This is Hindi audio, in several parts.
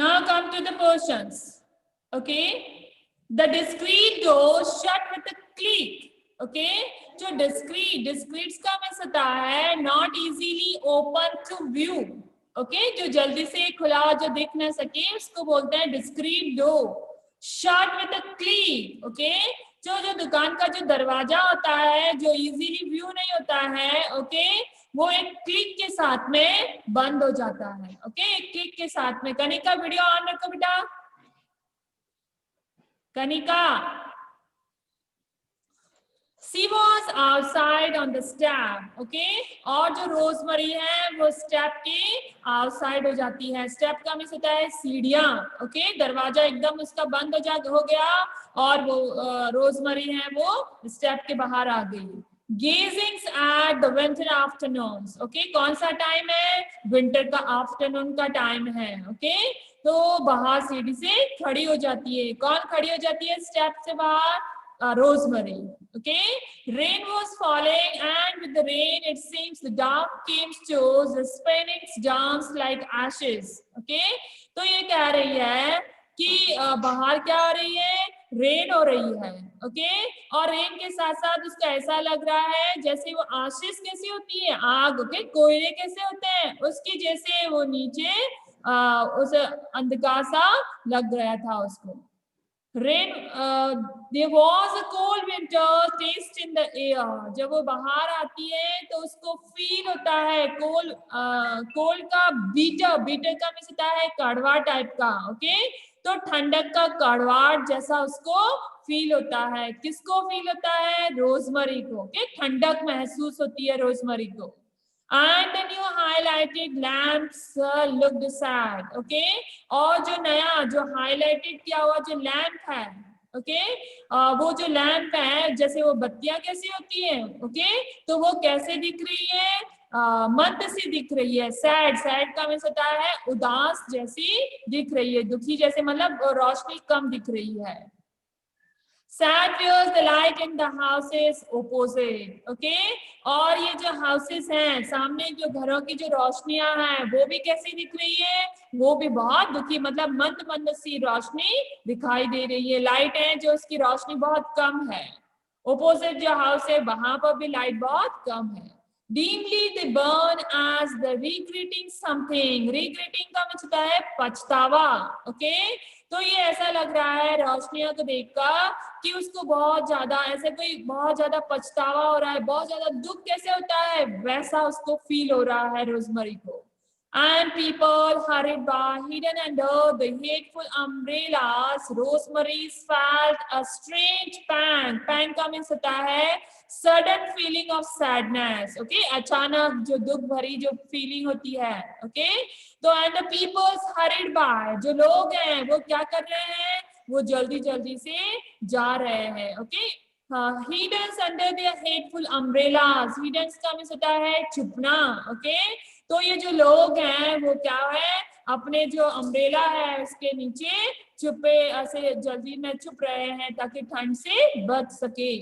Now come to the portions. Okay, the discrete door shut with a click. Okay, जो discrete का मीन्स होता है not easily open to view. Okay, जो जल्दी से खुला जो दिख न सके उसको बोलते हैं discrete door. Shut with a click. Okay, जो दुकान का जो दरवाजा होता है जो इजीली व्यू नहीं होता है, ओके, वो एक क्लिक के साथ में बंद हो जाता है. ओके, एक क्लिक के साथ में. कनिका वीडियो ऑन रखो बेटा. Kanika, She was outside on the step. Okay, और जो रोजमरी है वो स्टेप के आउटसाइड हो जाती है. स्टेप का मीन्स होता है सीढ़ियां. ओके, दरवाजा एकदम उसका बंद हो गया और वो रोजमरी है वो स्टेप के बाहर आ गई. Gazing at the winter afternoons. Okay, कौन सा टाइम है? विंटर का आफ्टरनून का टाइम है. ओके, तो बाहर सीढ़ी से खड़ी हो जाती है. कौन खड़ी हो जाती है स्टेप से बाहर? Rosemary. Okay, rain was falling and with the rain it seems the dark came shows the spinning dance like ashes. Okay, तो ये कह रही है कि बाहर क्या हो रही है? रेन हो रही है. ओके, और रेन के साथ साथ उसका ऐसा लग रहा है जैसे वो आशीष कैसी होती है? आग. ओके, कोयले कैसे होते हैं उसकी जैसे वो नीचे उस अंधकार सा लग रहा था उसको. Rain, there was a cold winter taste in the air. जब वो बाहर आती है तो उसको फील होता है कोल्ड का बीटर का मीन्स होता है कड़वा टाइप का. ओके, तो ठंडक का कड़वाहट जैसा उसको फील होता है. किसको फील होता है? रोजमरी को. ओके, ठंडक महसूस होती है रोजमरी को. And the new highlighted lamps looked sad. Okay, और जो नया जो हाईलाइटेड किया हुआ जो लैंप है, ओके, वो जो लैंप है जैसे वो बत्तियां कैसी होती है? ओके, तो वो कैसे दिख रही है? मंद सी दिख रही है. सैड का मीन्स होता है उदास जैसी दिख रही है, दुखी जैसे, मतलब रोशनी कम दिख रही है. Sad was the light in the houses opposite. Okay, और ये जो हाउसेस हैं सामने जो घरों की जो रोशनियां हैं वो भी कैसी दिख रही है? वो भी बहुत दुखी, मतलब मंद सी रोशनी दिखाई दे रही है. लाइट है जो उसकी रोशनी बहुत कम है. ओपोजिट जो हाउस है वहां पर भी लाइट बहुत कम है. Dimly they burn as the regretting something. Regretting का मतलब होता है पछतावा. ओके, तो ये ऐसा लग रहा है रोशनियों को देखकर कि उसको बहुत ज्यादा ऐसे कोई बहुत ज्यादा पछतावा हो रहा है, बहुत ज्यादा दुख कैसे होता है वैसा उसको फील हो रहा है रोजमरी को. And people hurried by, hidden under the hateful umbrellas. Rosemary felt a strange pang. Pang का मीन्स होता है sudden feeling of sadness. Okay, अचानक जो दुख भरी जो फीलिंग होती है. Okay, तो and the people hurried by. जो लोग हैं वो क्या कर रहे हैं? वो जल्दी से जा रहे हैं. Okay, hidden under their hateful umbrellas. Hidden का मीन्स होता है छुपना. Okay, तो ये जो लोग हैं वो क्या है? अपने जो अम्ब्रेला है उसके नीचे छुपे ऐसे जल्दी में छुप रहे हैं ताकि ठंड से बच सके.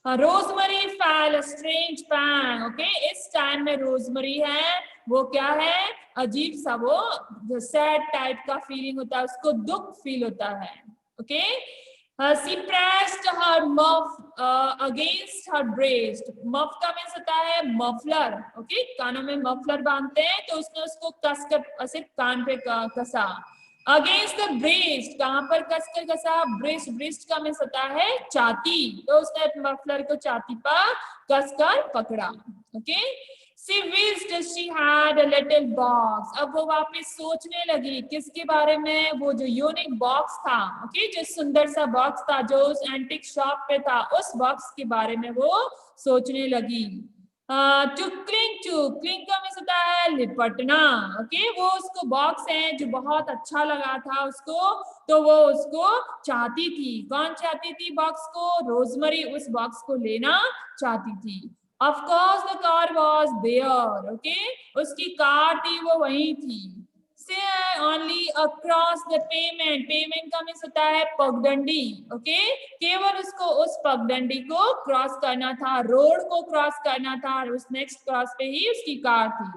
Rosemary felt a strange pang. Okay, इस टाइम में रोजमरी है वो क्या है? अजीब सा वो जो सैड टाइप का फीलिंग होता है उसको दुख फील होता है. Okay, she pressed her muff against her breast. muff का मीन्स होता है मफलर. ओके, कानों में मफलर बांधते हैं तो उसने उसको कसकर ऐसे कान पे कसा. अगेंस्ट द ब्रेस्ट, कहां पर कसकर कसा? ब्रेस्ट का मीन्स होता है छाती, तो उसने मफलर को छाती पर कसकर पकड़ा. Okay, She wished she had a little box. अब वो वापस सोचने लगी किसके बारे में? वो जो यूनिक बॉक्स था. ओके, जो सुंदर सा बॉक्स था जो उस एंटिक शॉप पे था, उस बॉक्स के बारे में वो सोचने लगी. टू क्लिंग का मीन्स होता है लिपटना. ओके, वो उसको बॉक्स है जो बहुत अच्छा लगा था उसको, तो वो उसको चाहती थी. कौन चाहती थी बॉक्स को? रोजमरी उस बॉक्स को लेना चाहती थी. Of course the car was there. Okay, उसकी कार थी वो वहीं थी. Say only across the pavement का मीन्स होता है पगडंडी. ओके, केवल उसको उस पगडंडी को क्रॉस करना था, रोड को क्रॉस करना था और उस नेक्स्ट क्रॉस पे ही उसकी कार थी.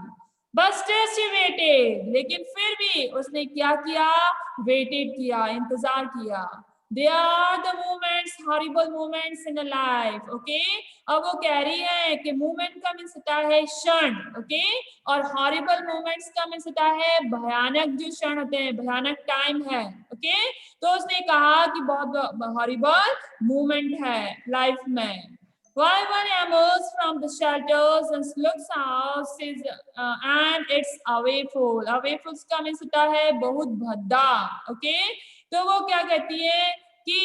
बस स्टिल शी वेटेड, लेकिन फिर भी उसने क्या किया, वेटेड किया, इंतजार किया। They are the moments, horrible moments in a life, okay. अब वो कह रही है कि मूवमेंट का मीन्स होता है क्षण, ओके, और हॉरिबल मोमेंट्स का मीन्स होता है भयानक जो क्षण होते हैं, भयानक टाइम है, ओके। तो उसने कहा कि बहुत हॉरिबल मूवमेंट है लाइफ में। While one emerges from the shelters and looks out, says, and it's awayful. Awayful का मीन्स होता है बहुत भद्दा, ओके। तो वो क्या कहती है कि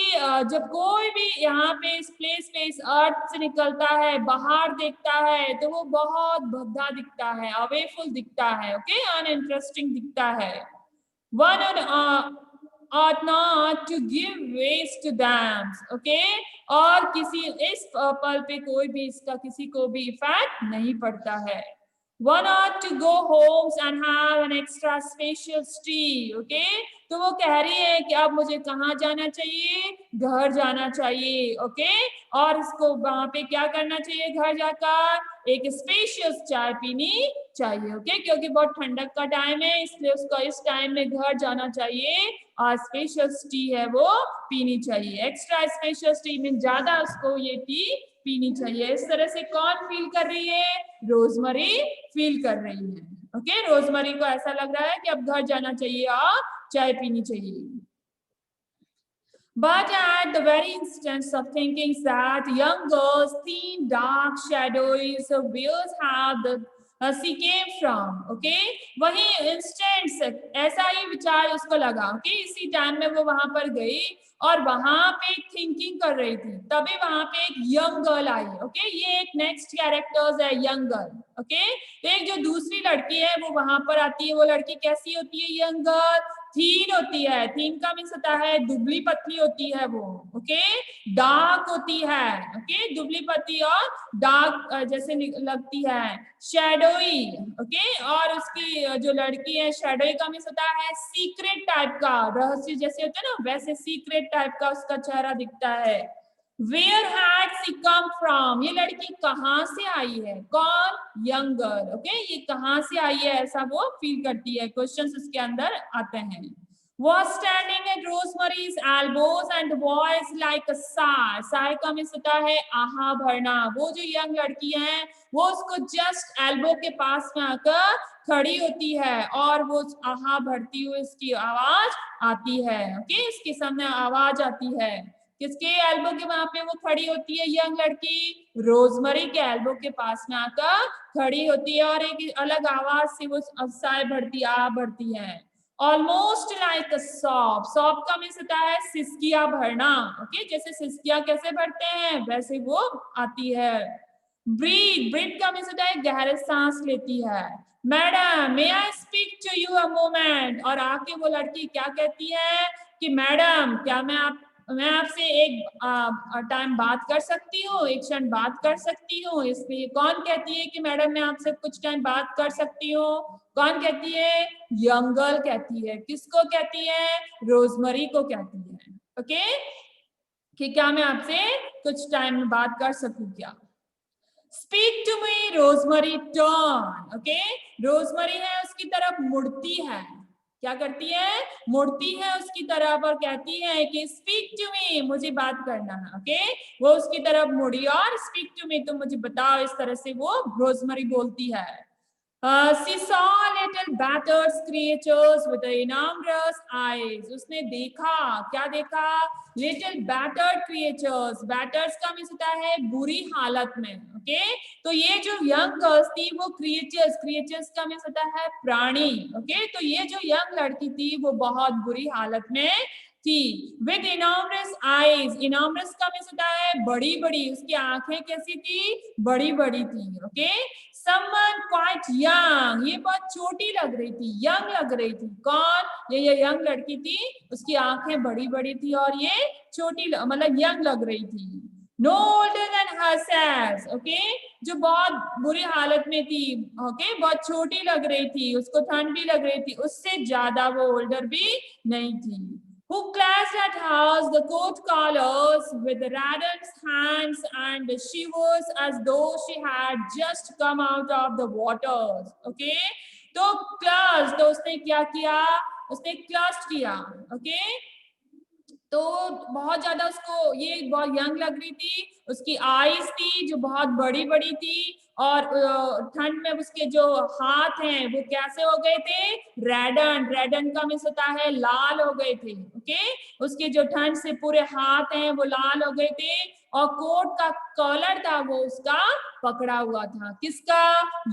जब कोई भी यहाँ पे इस प्लेस पे इस अर्थ से निकलता है, बाहर देखता है, तो वो बहुत भद्दा दिखता है, अवेफुल दिखता है, ओके, अनइंटरेस्टिंग दिखता है। One ought not to give waste to them, okay? और किसी इस पल पे कोई भी इसका किसी को भी इफेक्ट नहीं पड़ता है। One ought to go homes and have an extra spacious tea, okay? तो वो कह रही है कि अब मुझे कहाँ जाना चाहिए, घर जाना चाहिए, ओके। और इसको वहां पे क्या करना चाहिए, घर जाकर एक स्पेशियस चाय पीनी चाहिए, ओके, क्योंकि बहुत ठंडक का टाइम है, इसलिए उसको इस टाइम में घर जाना चाहिए और स्पेशियस टी है वो पीनी चाहिए। एक्स्ट्रा स्पेशियस टी में ज्यादा उसको ये टी पीनी चाहिए। इस तरह से कौन फील कर रही है, रोजमरी फील कर रही है, ओके। रोजमरी को ऐसा लग रहा है कि अब घर जाना चाहिए और चाय पीनी चाहिए। But at the very instance of thinking that young girls' thin dark shadows wheels have the she came from, okay? वही इंस्टेंट ऐसा ही विचार उसको लगा, okay? इसी टाइम में वो वहां पर गई और वहां पे थिंकिंग कर रही थी, तभी वहां पे एक यंग गर्ल आई, ओके। ये एक नेक्स्ट कैरेक्टर्स है, यंग गर्ल, ओके। तो एक जो दूसरी लड़की है वो वहां पर आती है। वो लड़की कैसी होती है, यंग गर्ल थीन होती है। थीन का मीन्स होता है दुबली पतली होती है वो, ओके। डार्क होती है, ओके, दुबली पतली और डार्क जैसे लगती है। शैडोई, ओके, और उसकी जो लड़की है शैडोई का मीन्स होता है सीक्रेट टाइप का, रहस्य जैसे होता है ना, वैसे सीक्रेट टाइप का उसका चेहरा दिखता है। Where had she come from? ये लड़की कहाँ से आई है, कौन, यंग गर्ल, ओके। ये कहाँ से आई है ऐसा वो फील करती है। क्वेश्चंस इसके अंदर आते हैं। Was standing at Rosemary's elbows and the voice like a sigh. Sigh का मीन्स होता है आहा भरना। वो जो यंग लड़की है वो उसको जस्ट एल्बो के पास में आकर खड़ी होती है और वो आहा भरती हुई इसकी आवाज आती है, ओके। इसके सामने आवाज आती है। किसके एल्बो के वहां पे वो खड़ी होती है यंग लड़की, रोजमरी के एल्बो के पास में आकर खड़ी होती है और एक अलग आवाज से वो साय भरती आ भरती है। ऑलमोस्ट लाइक अ सॉब। सॉब का मीन्स होता है सिसकिया भरना, ओके। जैसे सिसकिया कैसे भरते हैं वैसे वो आती है। ब्रीथ, ब्रीथ का मीन्स होता है गहरे सांस लेती है। Madam may I speak to you a moment. और आके वो लड़की क्या कहती है कि मैडम क्या मैं आपसे एक टाइम बात कर सकती हूँ, एक क्षण बात कर सकती हूँ। इसलिए कौन कहती है कि मैडम मैं आपसे कुछ टाइम बात कर सकती हूँ, कौन कहती है, यंग गर्ल कहती है। किसको कहती है, रोजमरी को कहती है, ओके, कि क्या मैं आपसे कुछ टाइम में बात कर सकूं क्या। Speak to me, Rosemary turn, okay. Rosemary है उसकी तरफ मुड़ती है, क्या करती है, मुड़ती है उसकी तरफ और कहती है कि स्पीक टू मी, मुझे बात करना है, ओके। वो उसकी तरफ मुड़ी और स्पीक टू मी, तुम मुझे बताओ, इस तरह से वो रोजमरी बोलती है। She saw little battered creatures with enormous eyes. उसने देखा, क्या देखा, little battered creatures. Batters का मीन्स होता है बुरी हालत में, ओके। तो ये जो यंग गर्ल्स थी वो क्रिएचर्स, क्रिएचर्स का मीन्स होता है प्राणी, ओके। तो ये जो यंग लड़की थी वो बहुत बुरी हालत में थी। विद इनॉर्मस आईज, इनॉर्मस का मीन्स होता है बड़ी बड़ी, उसकी आंखें कैसी थी, बड़ी बड़ी थी, ओके। Someone quite young, ये बहुत छोटी लग रही थी, यंग लग रही थी। कौन, ये यंग लड़की थी, उसकी आंखें बड़ी बड़ी थी और ये छोटी मतलब यंग लग रही थी। No older than herself, okay? जो बहुत बुरी हालत में थी, ओके, बहुत छोटी लग रही थी, उसको ठंड भी लग रही थी, उससे ज्यादा वो ओल्डर भी नहीं थी। Who clasped at her the coat collars with Radhan's hands and she was as though she had just come out of the waters, okay? तो क्लच, तो उसने क्या किया, उसने क्लच किया। ओके, तो बहुत ज्यादा उसको ये बहुत यंग लग रही थी, उसकी आईज थी जो बहुत बड़ी बड़ी थी, और ठंड में उसके जो हाथ हैं वो कैसे हो गए थे, रेडन, रेडन का मीन्स होता है लाल हो गए थे। ओके, उसके जो ठंड से पूरे हाथ हैं वो लाल हो गए थे, और कोट का कॉलर था वो उसका पकड़ा हुआ था, किसका,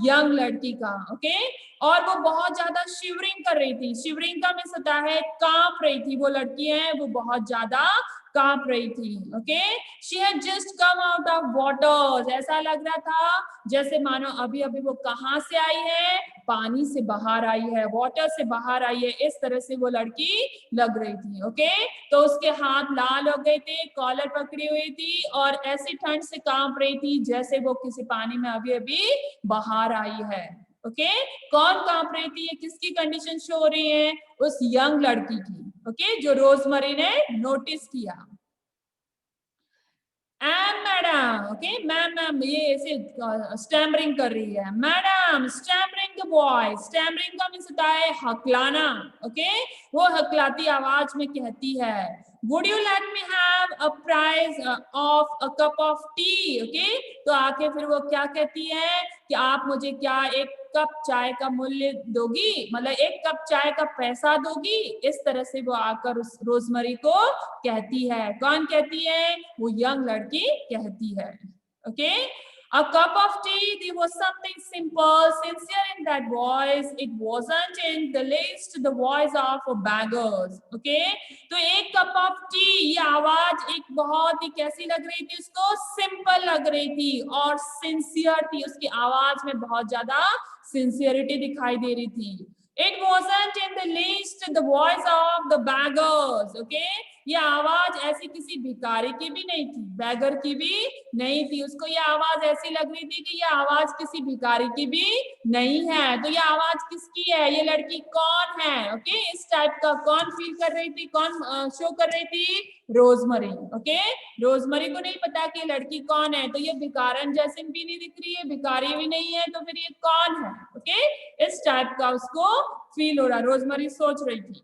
यंग लड़की का। ओके, और वो बहुत ज्यादा शिवरिंग कर रही थी, शिवरिंग का मीन्स होता है कांप रही थी, वो लड़की है वो बहुत ज्यादा कांप रही थी। Okay, she had just come out of water, ऐसा लग रहा था जैसे मानो अभी अभी वो कहां से आई है, पानी से बाहर आई है, वाटर से बाहर आई है, इस तरह से वो लड़की लग रही थी। ओके, तो उसके हाथ लाल हो गए थे, कॉलर पकड़ी हुई थी, और ऐसी ठंड से कांप रही थी जैसे वो किसी पानी में अभी अभी बाहर आई है। ओके, कौन कांप रही थी, ये किसकी कंडीशन शो हो रही है, उस यंग लड़की की। ओके, जो रोजमरी ने नोटिस किया। मैडम, ओके, मैम ये ऐसे स्टैमरिंग कर रही है, madam stammering the boy, stammering का मीन्स होता है हकलाना। ओके, वो हकलाती आवाज में कहती है, would you let me have a price of a cup of T. Okay, तो आके फिर वो क्या कहती है कि आप मुझे क्या एक कप चाय का मूल्य दोगी, मतलब एक कप चाय का पैसा दोगी, इस तरह से वो आकर उस रोजमरी को कहती है। कौन कहती है, वो यंग लड़की कहती है। Okay, a cup of tea, there was something simple, sincere in that voice. It wasn't in the least the voice of beggars. Okay, तो एक कप ऑफ टी, ये आवाज एक बहुत ही कैसी लग रही थी उसको, सिंपल लग रही थी और सिंसियर थी, उसकी आवाज में बहुत ज्यादा सिंसियरिटी दिखाई दे रही थी। It wasn't in the least the voice of the beggars. Okay, ये आवाज ऐसी किसी भिखारी की भी नहीं थी, बैगर की भी नहीं थी, उसको ये आवाज ऐसी लग रही थी कि ये आवाज किसी भिखारी की भी नहीं है। तो ये आवाज किसकी है, ये लड़की कौन है। ओके, इस टाइप का कौन फील कर रही थी, कौन शो कर रही थी, रोजमरी। ओके, रोजमरी को नहीं पता कि ये लड़की कौन है, तो ये भिखारन जैसी भी नहीं दिख रही है, भिखारी भी नहीं है, तो फिर ये कौन है। ओके, इस टाइप का उसको फील हो रहा, रोजमरी सोच रही थी।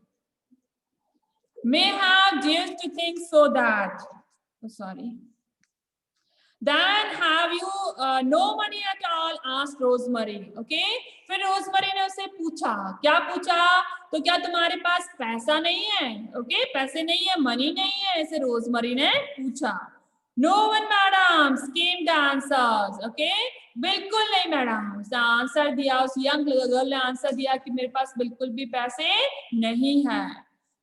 May have dared to think so that, oh, sorry, then have you no money at all, asked Rosemary. Okay, फिर रोजमरी ने उसे पूछा, क्या पूछा, तो क्या तुम्हारे पास पैसा नहीं है। ओके, पैसे नहीं है, मनी नहीं है, ऐसे रोजमरी ने पूछा। No one madam came the answers. Okay, बिल्कुल नहीं मैडम, उसने आंसर दिया, उस यंग गर्ल ने आंसर दिया कि मेरे पास बिल्कुल भी पैसे नहीं है।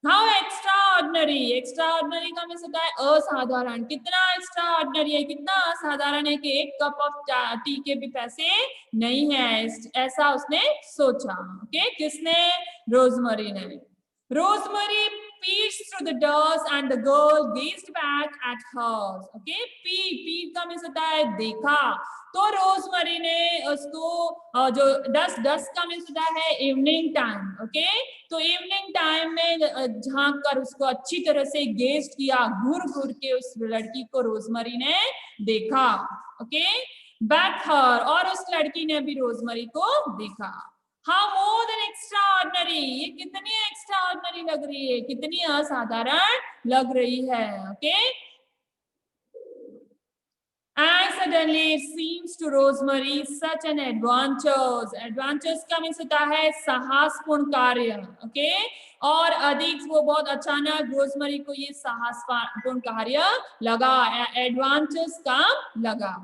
How extraordinary, extraordinary का मीन्स होता है असाधारण, कितना extraordinary है, कितना असाधारण है कि एक कप ऑफ टी के भी पैसे नहीं है, ऐसा उसने सोचा। ओके, किसने, रोजमरी ने। Rosemary peeked through the dust and the girl gazed back at her. Okay, peek का मीन्स होता है देखा, तो रोजमरी ने उसको जो डस्ट का मीन्स होता है इवनिंग टाइम। ओके, तो इवनिंग टाइम में झांक कर उसको अच्छी तरह से गेस्ट किया, घूर घूर के उस लड़की को रोजमरी ने देखा। ओके, बैक हर, और उस लड़की ने भी रोजमरी को देखा। हाँ, मोर देन एक्स्ट्राऑर्डिनरी, ये कितनी एक्स्ट्राऑर्डिनरी लग रही है, कितनी असाधारण लग रही है। Okay, and suddenly it seems to Rosemary such an adventures, adventures का मीन्स होता है साहसपूर्ण कार्य। ओके, और अधिक वो बहुत अचानक रोजमरी को ये साहसपूर्ण कार्य लगा, एडवेंचर्स का लगा।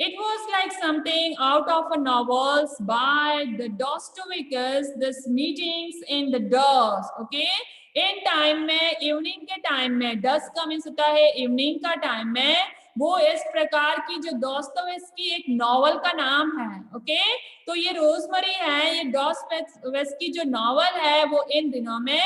It was like something out of a novels by the Dostoevsky, this meetings in the dusk. Okay, in time में, इवनिंग के टाइम में, डस्ट का मीन्स होता है इवनिंग का टाइम में, वो इस प्रकार की जो दोस्तोवेस्की एक नॉवल का नाम है। ओके, तो ये रोजमरी है, ये दोस्तोवेस्की जो नॉवल है वो इन दिनों में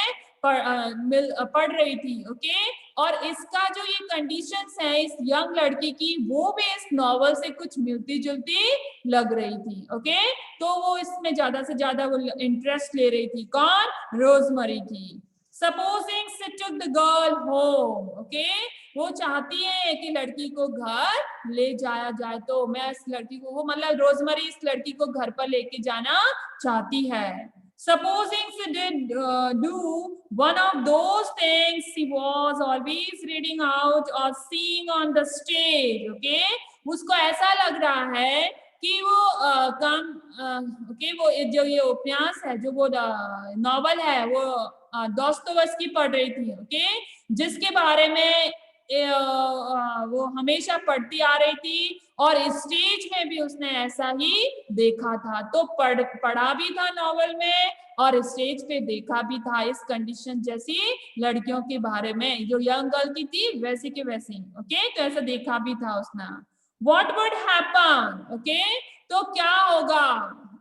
पढ़ रही थी। ओके, और इसका जो ये कंडीशंस है इस यंग लड़की की, वो भी इस नॉवल से कुछ मिलती जुलती लग रही थी। ओके, तो वो इसमें ज्यादा से ज्यादा वो इंटरेस्ट ले रही थी, कौन, रोजमरी की। Supposing she took the girl home, okay, वो चाहती है कि लड़की को घर ले जाया जाए, तो मैं इस लड़की को, वो मतलब रोजमरी इस लड़की को घर पर लेके जाना चाहती है। Supposing she did do one of those things she was always reading out or seeing on the stage, okay, उसको ऐसा लग रहा है कि वो ओके, वो जो ये उपन्यास है, जो वो नॉवल है, वो दोस्तोयेव्स्की पढ़ रही थी, ओके, जिसके बारे में वो हमेशा पढ़ती आ रही थी और स्टेज में भी उसने ऐसा ही देखा था, तो पढ़ा भी था नॉवल में और स्टेज पे देखा भी था इस कंडीशन जैसी लड़कियों के बारे में, जो यंग गर्ल की थी वैसे के वैसे, ओके, तो ऐसा देखा भी था उसने। What would happen, ओके, तो क्या होगा,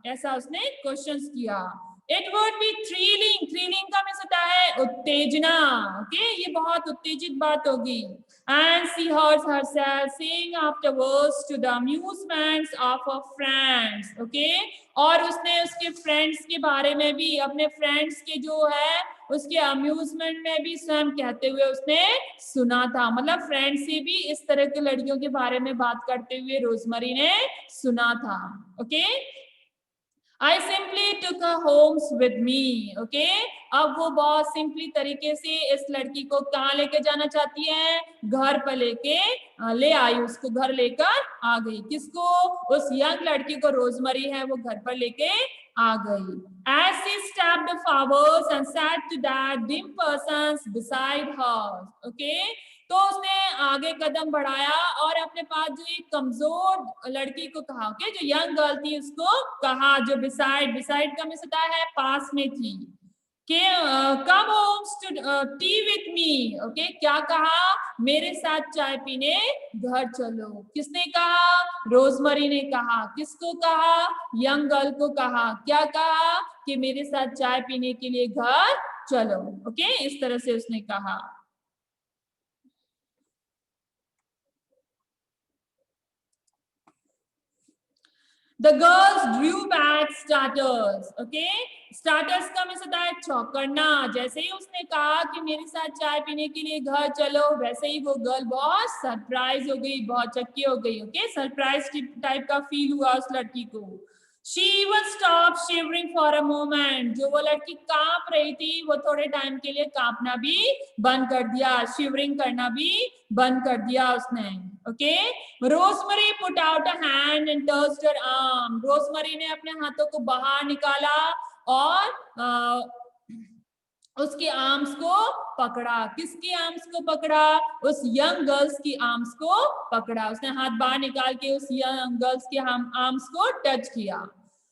ऐसा उसने क्वेश्चंस किया। It would be thrilling, thrilling का मीन्स होता है उत्तेजना, ओके, ये बहुत उत्तेजित बात होगी। And she heard herself saying afterwards to the amusements of her friends, okay, और उसने उसके फ्रेंड्स के बारे में भी, अपने फ्रेंड्स के जो है उसके अम्यूजमेंट में भी स्वयं कहते हुए उसने सुना था, मतलब फ्रेंड से भी इस तरह के लड़कियों के बारे में बात करते हुए रोजमरी ने सुना था, okay. I simply took her homes with me, okay? अब वो बहुत सिंपली तरीके से इस लड़की को कहाँ लेके जाना चाहती है, घर पर लेके ले आई, उसको घर लेकर आ गई, किसको, उस यंग लड़की को, रोजमरी है, वो घर पर लेके आ गई। As she stepped forward and sat to that dim persons beside her, okay? तो उसने आगे कदम बढ़ाया और अपने पास जो एक कमजोर लड़की को कहा, ओके, जो यंग गर्ल थी उसको कहा, जो बिसाइड का मीन्स होता है पास में थी, कि come home T with me, okay, क्या कहा, मेरे साथ चाय पीने घर चलो, किसने कहा, रोजमरी ने कहा, किसको कहा, यंग गर्ल को कहा, क्या कहा, कि मेरे साथ चाय पीने के लिए घर चलो, ओके, इस तरह से उसने कहा। The girls drew back starters, okay? Starters का मीन्स होता है चौंकना, जैसे ही उसने कहा कि मेरे साथ चाय पीने के लिए घर चलो, वैसे ही वो गर्ल बहुत सरप्राइज हो गई, बहुत चक्की हो गई, ओके, सरप्राइज टाइप का फील हुआ उस लड़की को। She even stopped shivering for a moment, जो वो लड़की कांप रही थी, वो थोड़े टाइम के लिए कांपना भी बंद कर दिया, शिवरिंग करना भी बंद कर दिया उसने, okay. Rosemary put out a hand and touched her arm, Rosemary ने अपने हाथों को बाहर निकाला और उसके आर्म्स को पकड़ा, किसकी आर्म्स को पकड़ा, उस यंग गर्ल्स की आर्म्स को पकड़ा, उसने हाथ बाहर निकाल के उस यंग गर्ल्स के आर्म्स को टच किया।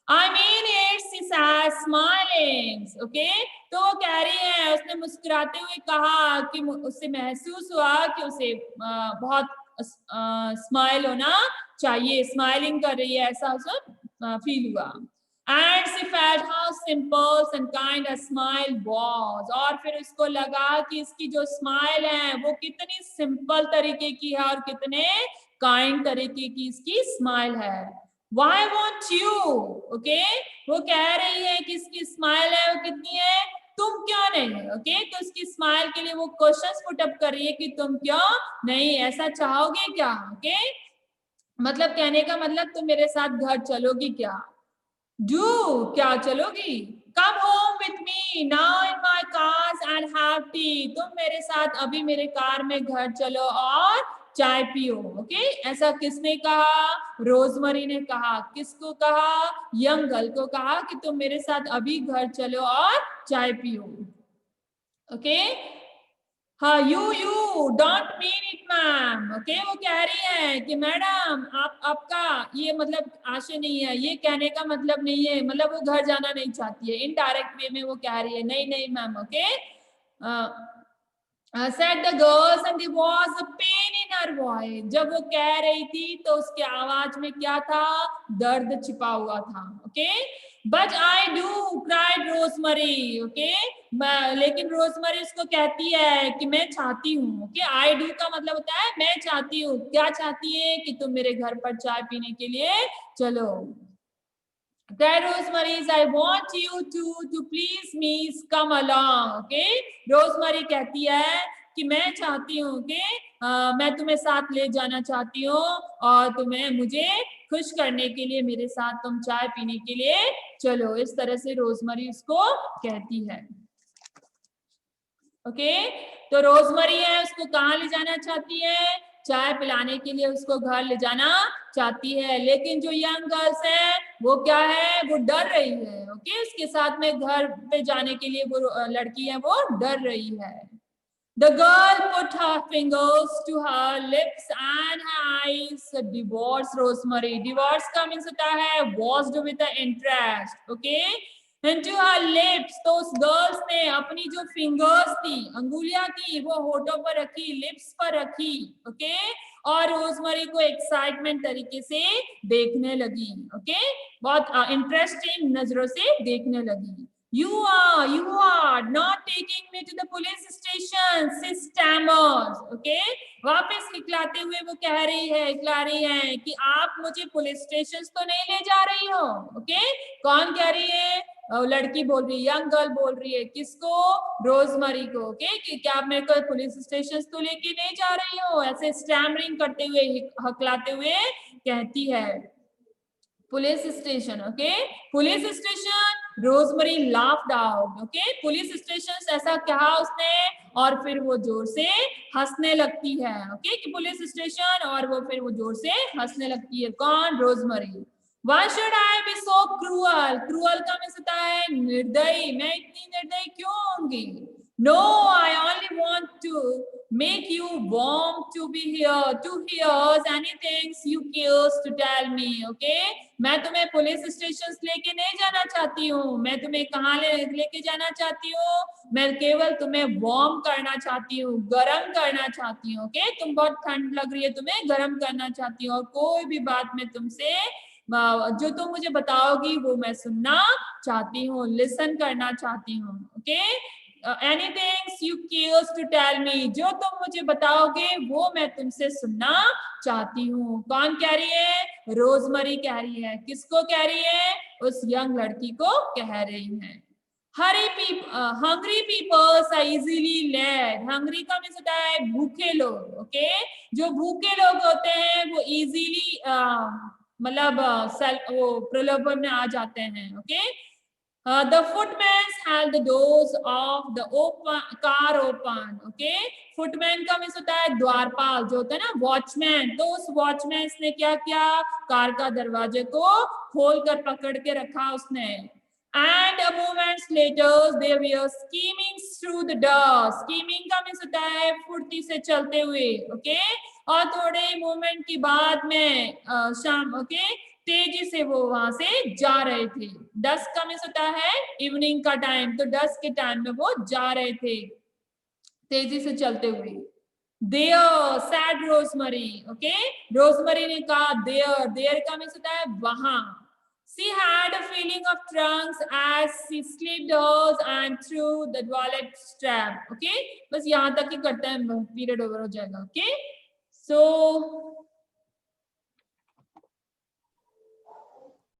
I mean it, she said smiling, okay? तो वो कह रही है, उसने मुस्कुराते हुए कहा कि उससे महसूस हुआ कि उसे बहुत स्माइल होना चाहिए, स्माइलिंग कर रही है, ऐसा उसे फील हुआ। And she felt how simple and kind a smile was, और फिर उसको लगा कि इसकी जो स्माइल है वो कितनी सिंपल तरीके की है और कितने काइंड तरीके की इसकी स्माइल है। Why won't you? Okay? वो कह रही है कि इसकी स्माइल है वो कितनी है, तुम क्यों नहीं, ओके, तो उसकी स्माइल के लिए वो क्वेश्चंस पुट अप कर रही है कि तुम क्यों नहीं, ऐसा चाहोगे क्या, ओके, मतलब कहने का मतलब तुम मेरे साथ घर चलोगी क्या, डू, क्या चलोगी, come home with me now in my cars and have tea, तुम मेरे साथ अभी मेरे कार में घर चलो और चाय पियो, ओके, ऐसा किसने कहा, रोजमरी ने कहा, किसको कहा, यंग गर्ल को कहा कि तुम मेरे साथ अभी घर चलो और चाय पियो, ओके। हाँ, you don't mean it ma'am, okay, वो कह रही है कि मैडम आपका ये मतलब आशय नहीं है, ये कहने का मतलब नहीं है, मतलब वो घर जाना नहीं चाहती है, इनडायरेक्ट वे में वो कह रही है, नहीं नहीं ma'am, okay, said the girls and there was a pain in her voice, जब वो कह रही थी तो उसके आवाज में क्या था, दर्द छिपा हुआ था, okay. But I do, cried Rosemary, okay, लेकिन रोजमरी उसको कहती है कि मैं चाहती हूँ, ओके, I do का मतलब होता है मैं चाहती हूँ, क्या चाहती है, कि तुम मेरे घर पर चाय पीने के लिए चलो। Tell Rosemary, I want you to please me come along. Okay? Rosemary कहती है कि मैं चाहती हूँ कि मैं तुम्हें साथ ले जाना चाहती हूँ और तुम्हें मुझे खुश करने के लिए मेरे साथ तुम चाय पीने के लिए चलो। इस तरह से रोजमरी उसको कहती है। ओके? तो रोजमरी है, उसको कहाँ ले जाना चाहती है? चाय पिलाने के लिए उसको घर ले जाना चाहती है। लेकिन जो यंग गर्ल्स है वो क्या है? वो डर रही है। ओके? उसके साथ में घर पे जाने के लिए वो लड़की है वो डर रही है। The girl put her fingers to her lips and her eyes. Divorce Rosemary. Divorce का means होता है watched with the interest. Okay? Into her lips. तो उस गर्ल्स ने अपनी जो फिंगर्स थी, अंगुलियां थी, वो होठों पर रखी, लिप्स पर रखी. ओके? और रोजमरी को एक्साइटमेंट तरीके से देखने लगी. ओके? बहुत इंटरेस्टिंग नजरों से देखने लगी. You are not taking me to the police station, she stammers. Okay? वापस हिकलाते हुए वो कह रही है कि आप मुझे पुलिस स्टेशन तो नहीं ले जा रही हो. ओके? कौन कह रही है? लड़की बोल रही है, यंग गर्ल बोल रही है. किसको? रोजमरी को. ओके? कि क्या आप मेरे को पुलिस स्टेशन तो लेके नहीं जा रही हो? ऐसे स्टैमरिंग करते हुए, हकलाते हुए कहती है. Police station. Okay? Police station. Rosemary laughed out. Okay? Police station ऐसा कहा उसने और फिर वो जोर से हंसने लगती है. ओके? कि पुलिस स्टेशन और वो फिर वो जोर से हंसने लगती है. कौन? Rosemary. Why should I be so cruel? Cruel का मीन्स होता है निर्दयी. मैं इतनी निर्दयी क्यों होंगी? No, I only want to make you warm to be here, to hear anything you care to tell me. Okay? मैं तुम्हें पुलिस स्टेशन लेके नहीं जाना चाहती हूँ. मैं तुम्हें कहाँ लेके जाना चाहती हूँ? मैं केवल तुम्हें वार्म करना चाहती हूँ, गर्म करना चाहती हूँ. ओके? तुम बहुत ठंड लग रही है, तुम्हें गर्म करना चाहती हूँ और कोई भी बात मैं तुमसे जो तुम मुझे बताओगी वो मैं सुनना चाहती हूँ, लिसन करना चाहती हूँ. Okay? Anything you cares to tell me. जो तुम मुझे बताओगे वो मैं तुमसे सुनना चाहती हूँ. कौन कह रही है? रोजमरी कह रही है. किसको कह रही है? उस यंग लड़की को कह रही है. hungry people are easily led. hungry का मीन्स होता है भूखे लोग. ओके? जो भूखे लोग होते हैं वो इजीली मतलब वो प्रलोभन में आ जाते हैं. Okay? The footman held the doors of the car open. Okay? Footman का मीन्स होता है द्वारपाल, जो होता है ना वॉचमैन. तो उस वॉचमैन ने क्या किया? कार का दरवाजे को खोल कर पकड़ के रखा उसने. And a moment later they were scheming through the door. Scheming का मीन्स होता है फुर्ती से चलते हुए. ओके? और थोड़े मोमेंट की बाद में शाम. ओके? तेजी से वो वहां से जा रहे थे. डस्क का मीन्स होता है इवनिंग का टाइम. तो डस्क के टाइम में वो जा रहे थे तेजी से चलते हुए. There said Rosemary. Okay? Rosemary ने कहा देयर. देयर का मीन्स होता है वहां. She had a feeling of trance as she slipped hers and through the wallet strap. Okay? बस यहाँ तक ही करते हैं, पीरियड ओवर हो जाएगा. Okay? So